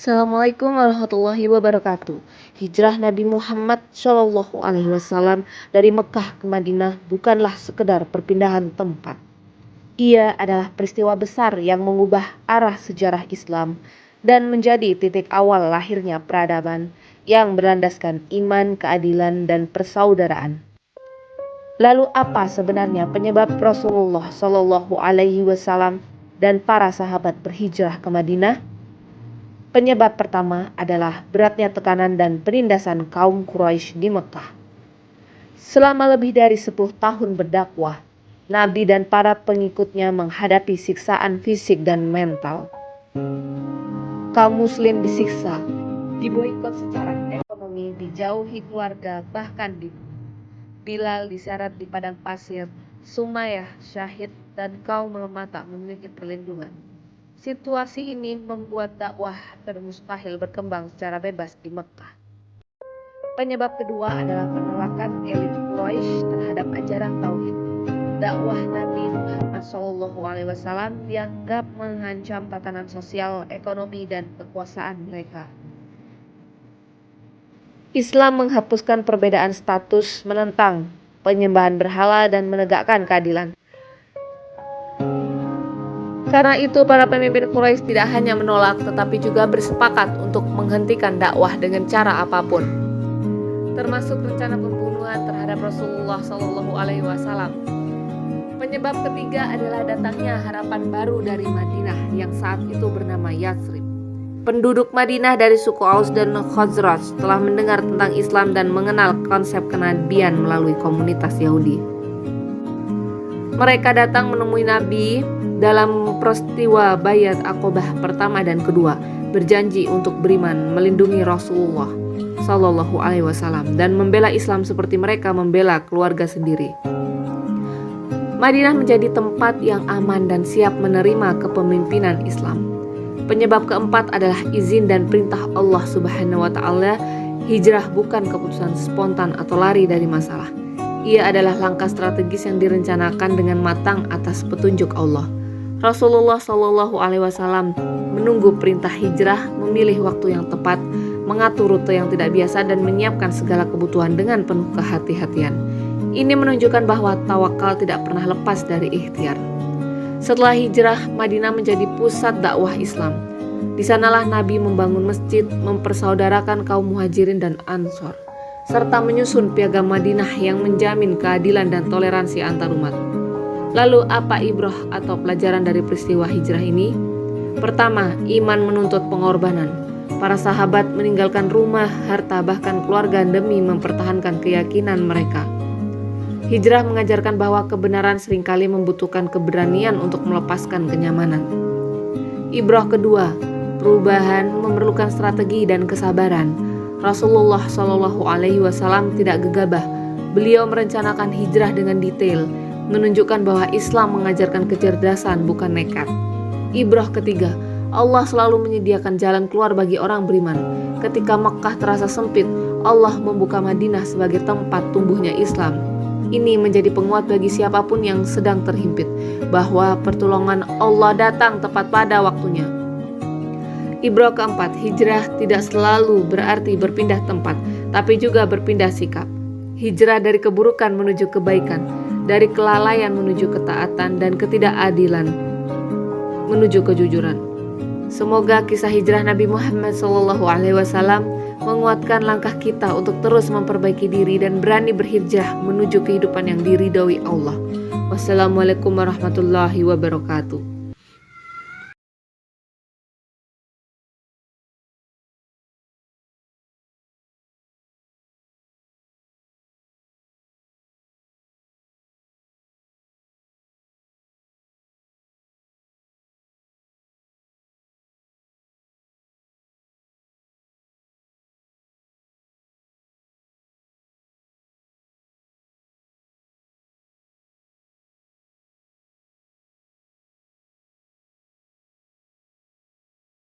Assalamualaikum warahmatullahi wabarakatuh. Hijrah Nabi Muhammad SAW dari Mekah ke Madinah bukanlah sekedar perpindahan tempat. Ia adalah peristiwa besar yang mengubah arah sejarah Islam dan menjadi titik awal lahirnya peradaban yang berlandaskan iman, keadilan, dan persaudaraan. Lalu apa sebenarnya penyebab Rasulullah SAW dan para sahabat berhijrah ke Madinah? Penyebab pertama adalah beratnya tekanan dan penindasan kaum Quraisy di Mekah. Selama lebih dari 10 tahun berdakwah, Nabi dan para pengikutnya menghadapi siksaan fisik dan mental. Kaum muslim disiksa, diboikot secara ekonomi, dijauhi keluarga, bahkan dibunuh. Bilal diseret di padang pasir, Sumayyah syahid, dan kaum lemah tak memiliki perlindungan. Situasi ini membuat dakwah termustahil berkembang secara bebas di Mekah. Penyebab kedua adalah penolakan elit Quraisy terhadap ajaran tauhid. Dakwah Nabi Muhammad SAW dianggap mengancam tatanan sosial, ekonomi, dan kekuasaan mereka. Islam menghapuskan perbedaan status, menentang penyembahan berhala, dan menegakkan keadilan. Karena itu para pemimpin Quraisy tidak hanya menolak tetapi juga bersepakat untuk menghentikan dakwah dengan cara apapun, termasuk rencana pembunuhan terhadap Rasulullah SAW. Penyebab ketiga adalah datangnya harapan baru dari Madinah yang saat itu bernama Yathrib. Penduduk Madinah dari suku Aus dan Khazraj telah mendengar tentang Islam dan mengenal konsep kenabian melalui komunitas Yahudi. Mereka datang menemui Nabi dalam peristiwa Bayat Aqobah pertama dan kedua, berjanji untuk beriman, melindungi Rasulullah SAW dan membela Islam seperti mereka membela keluarga sendiri. Madinah menjadi tempat yang aman dan siap menerima kepemimpinan Islam. Penyebab keempat adalah izin dan perintah Allah Subhanahu wa Ta'ala. Hijrah bukan keputusan spontan atau lari dari masalah. Ia adalah langkah strategis yang direncanakan dengan matang atas petunjuk Allah. Rasulullah SAW menunggu perintah hijrah, memilih waktu yang tepat, mengatur rute yang tidak biasa, dan menyiapkan segala kebutuhan dengan penuh kehati-hatian. Ini menunjukkan bahwa tawakal tidak pernah lepas dari ikhtiar. Setelah hijrah, Madinah menjadi pusat dakwah Islam. Di sanalah Nabi membangun masjid, mempersaudarakan kaum muhajirin dan ansor, serta menyusun piagam Madinah yang menjamin keadilan dan toleransi antar umat. Lalu apa ibrah atau pelajaran dari peristiwa hijrah ini? Pertama, iman menuntut pengorbanan. Para sahabat meninggalkan rumah, harta, bahkan keluarga demi mempertahankan keyakinan mereka. Hijrah mengajarkan bahwa kebenaran seringkali membutuhkan keberanian untuk melepaskan kenyamanan. Ibrah kedua, perubahan memerlukan strategi dan kesabaran. Rasulullah SAW tidak gegabah. Beliau merencanakan hijrah dengan detail, menunjukkan bahwa Islam mengajarkan kecerdasan bukan nekat. Ibrah ketiga, Allah selalu menyediakan jalan keluar bagi orang beriman. Ketika Mekah terasa sempit, Allah membuka Madinah sebagai tempat tumbuhnya Islam. Ini menjadi penguat bagi siapapun yang sedang terhimpit, bahwa pertolongan Allah datang tepat pada waktunya. Ibrah keempat, hijrah tidak selalu berarti berpindah tempat, tapi juga berpindah sikap. Hijrah dari keburukan menuju kebaikan, dari kelalaian menuju ketaatan, dan ketidakadilan menuju kejujuran. Semoga kisah hijrah Nabi Muhammad SAW menguatkan langkah kita untuk terus memperbaiki diri dan berani berhijrah menuju kehidupan yang diridhoi Allah. Wassalamualaikum warahmatullahi wabarakatuh.